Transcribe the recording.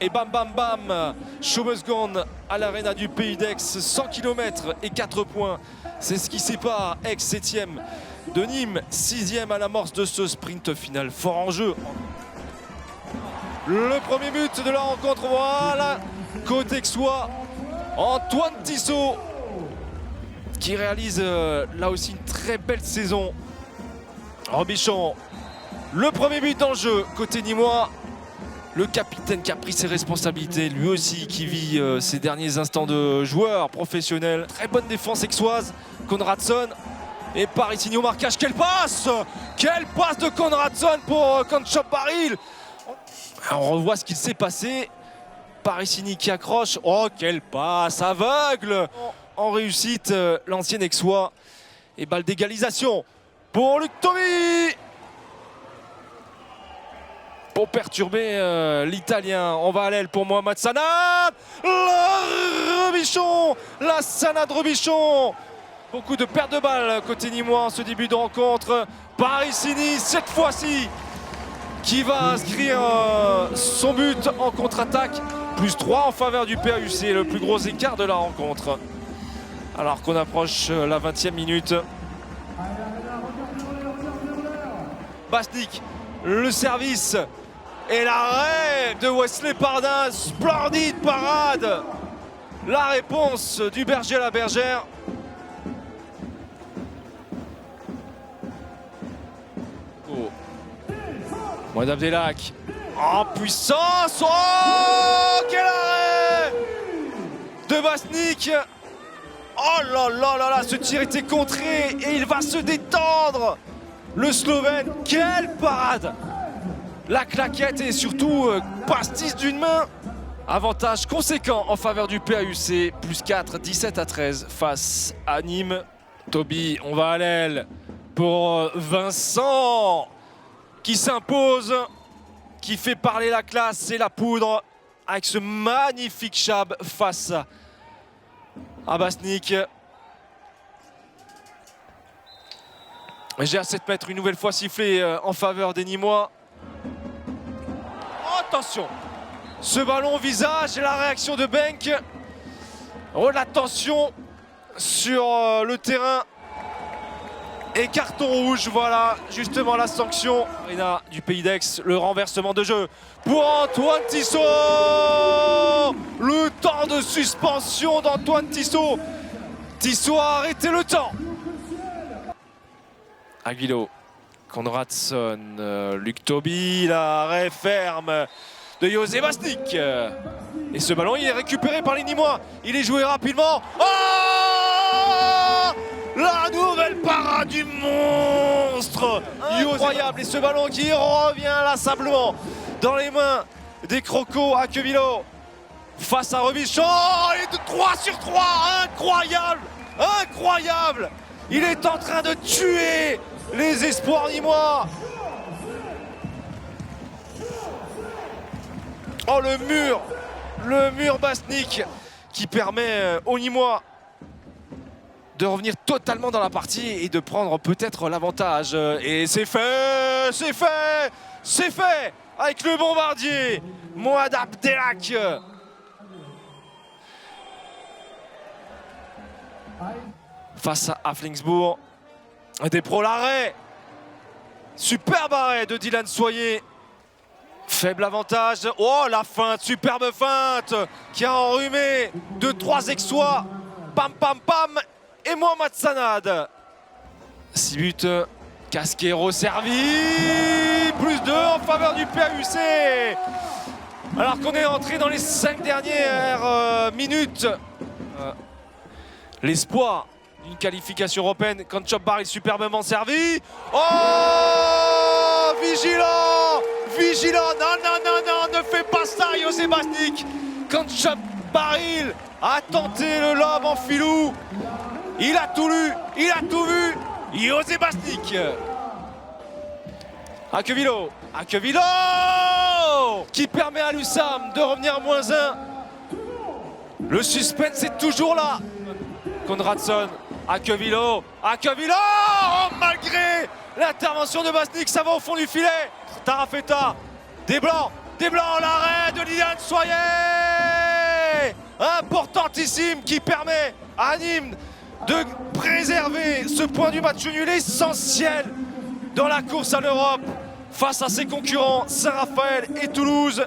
Et bam bam bam, Show must go on à l'Arena du Pays d'Aix, 100 km et 4 points. C'est ce qui sépare Aix 7e de Nîmes, 6e à l'amorce de ce sprint final fort en jeu. Le premier but de la rencontre, voilà, côté aixois, Antoine Tissot, qui réalise là aussi une très belle saison. Robichon, le premier but dans le jeu, côté nîmois. Le capitaine qui a pris ses responsabilités, lui aussi qui vit ses derniers instants de joueur professionnel. Très bonne défense aixoise, Konradsson. Et Parisini au marquage, quelle passe! Quelle passe de Konradsson pour Kancap Baril! On revoit ce qu'il s'est passé. Parisini qui accroche. Oh, quelle passe aveugle! En réussite, l'ancien aixois. Et balle d'égalisation pour Luc Toby! Pour perturber l'Italien, on va à l'aile pour Mohamed Sanad. La Sanad Robichon. Beaucoup de pertes de balles côté nîmois en ce début de rencontre. Parisini, cette fois-ci, qui va inscrire son but en contre-attaque. Plus 3 en faveur du PAUC, le plus gros écart de la rencontre. Alors qu'on approche la 20e minute. Basnik, le service. Et l'arrêt de Wesley Pardin, splendide parade. La réponse du berger à la bergère. Oh. Mohamed Abdelak en puissance. Oh, quel arrêt de Basnik. Oh là là là là, ce tir était contré et il va se détendre. Le Slovène, quelle parade! La claquette et surtout pastis d'une main. Avantage conséquent en faveur du PAUC, plus 4, 17-13 face à Nîmes. Toby, on va à l'aile pour Vincent qui s'impose, qui fait parler la classe et la poudre avec ce magnifique chab face à Basnik. J'ai à 7 mètres une nouvelle fois sifflé en faveur des Nîmois. Attention, ce ballon au visage et la réaction de Benk. Oh, la tension sur le terrain. Et carton rouge, voilà justement la sanction. Arena du Pays d'Aix, le renversement de jeu pour Antoine Tissot. Le temps de suspension d'Antoine Tissot. Tissot a arrêté le temps. Aguilo, Konradsson, Luc Toby, l'arrêt ferme de José Basnik. Et ce ballon, il est récupéré par les Nîmois. Il est joué rapidement. Oh, la nouvelle parade du monstre. Incroyable. Et ce ballon qui revient inlassablement dans les mains des Crocos à Quevillot. Face à Robichon. Et de 3 sur 3. Incroyable. Incroyable. Il est en train de tuer les espoirs nîmois. Oh, le mur Basnik qui permet aux Nîmois de revenir totalement dans la partie et de prendre peut-être l'avantage. Et c'est fait, c'est fait, c'est fait avec le bombardier Mohamed Abdelak. Face à Afflingsbourg. Des pros, l'arrêt. Superbe arrêt de Dylan Soyer. Faible avantage. Oh, la feinte, superbe feinte qui a enrhumé 2-3 aixois. Pam pam pam. Et Mohamed Sanad. 6 buts. Casquero servi. Plus 2 en faveur du PAUC. Alors qu'on est entré dans les 5 dernières minutes. L'espoir d'une qualification européenne. Kancap Baril superbement servi. Oh, vigilant, vigilant. Non, non, non, non, ne fais pas ça, José Basnik. Kancap Baril a tenté le lob en filou. Il a tout lu, il a tout vu. José Basnik. Quevillot, qui permet à l'USAM de revenir à -1. Le suspense est toujours là. Konradsson, Quevillot, oh, malgré l'intervention de Basnik, ça va au fond du filet. Tarafeta, des blancs, des Blancs, l'arrêt de Lilian Soyer, importantissime, qui permet à Nîmes de préserver ce point du match nul essentiel dans la course à l'Europe face à ses concurrents Saint-Raphaël et Toulouse.